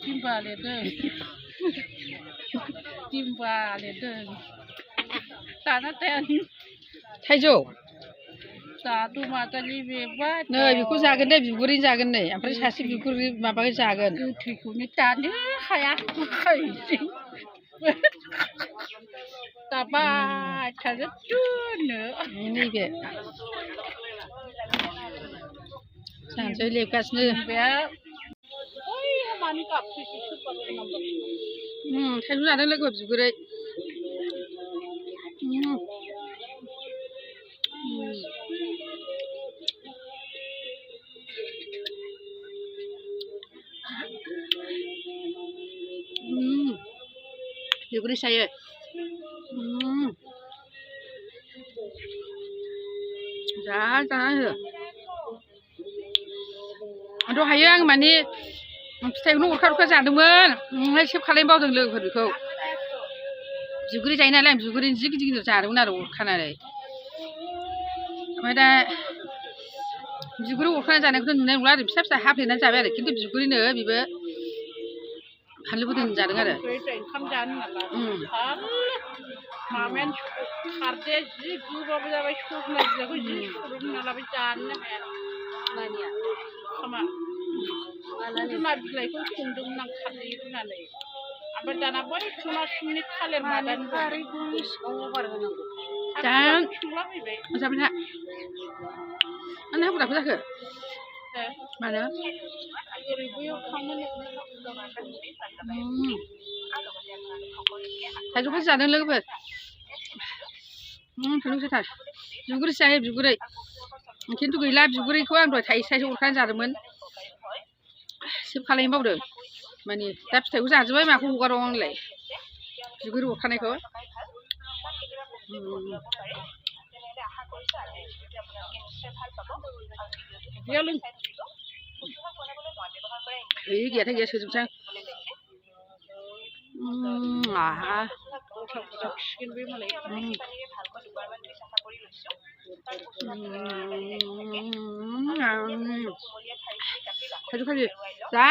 Timba leader. Timba leader. Tana ten. थाइजौ Satu mata ni bebas. नै बेखौ जागोन दे बिगुरै जागोन नै ओमफ्राय सासे बिगुरै माबा जागोन गोथैखौनो जानो हाया खायसै जाबाय थागोन दोनो नैबे सानसेयाव लेबगासिनो बे ओइ मानि गाबफैसै सोरबा नाम्बार थाइजौ जादों लोगो बिगुरै बिगुरै सायो जा हो दहायो आं माने फिथाइखौनो अरखा जादोंमोन सेब खालायनो बावदों लोगोफोर बेखौ बिगुरै जायो नालाय आं बिगुरैनो जि गिदिर गिदिर जादोंमोन आरो अरखानानै ओमफ्राय दा बिगुरै अरखानानै जानायखौथ' नुनाय नंला आरो फिसा फिसा हाफ्लेनानै जाबाय आरो खिन्थु बिगुरैनो बेबो फानलु बोरदोन जादों आरो ओंखाम जानो माबायानो खारदे जि गोबाब जाबाय सरनाय बिलाइखौ जि सरो होनना लाबाय जानो हाया नानिया ओंखामा रुना बिलाइखौ संदोंमोन आं खारदै होनानै ओमफ्राय दाना बै सनासिमनि थालिर मादानि खारैखौनि सिगाङाव अभार होनांगौ दा संलाबायबाय जाबाय था मानो हाबुराखौ जाखो मानो ओरै बैयाव थांनो थाइजौ खाजि जादों लोगोफोर थाइजौ गोथार बिगुरै जायो बिगुरै खिन्थु गैला बिगुरैखौ आं दहाय थाइसे थाइसे अरखानानै जादोंमोन सेब खालायनो बावदों माने दा फिथाइखौ जाजोब्बाय माखौ हगाराव आंलाय बिगुरै अरखानायखौ गैया गैया सोजोबसां आहा थाइजौ खाजि जा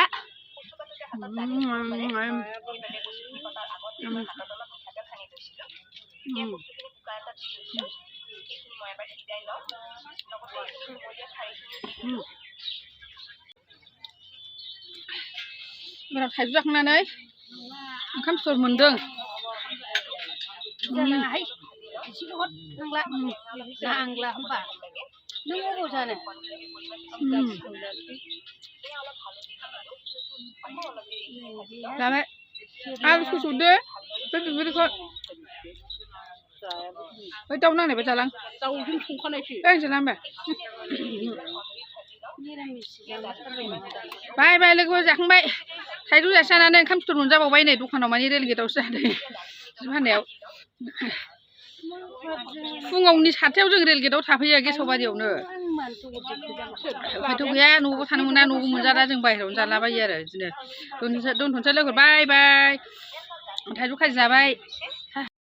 बारा थाइजौ जाखांनानै ओंखाम सिथर मोनदों नांला होमबा नों अबाव जानो जाबाय आलु सौदो बे बिगुरैखौ बै दाउ नांनायबा जालां दाउजों संखानायसो ओइ जाला होमबा बाय बाय लोगोफोर जाखांबाय थाइजौ जानानै ओंखाम सिथर मोनजाबावबाय नै दखानाव माने रेल गेटआवसो जादों जि फाननायाव फुङावनि 7थायाव जों रेल गेटआव थाफैयो गेसावबारियावनो उफायथ' गैया न'आवबो थानो मोना न'आवबो मोनजाला जों बाहेरायावनो जालाबायो आरो बिदिनो दोनथ'नोसै लोगो बाय बाय थाइजौ खाजि जाबाय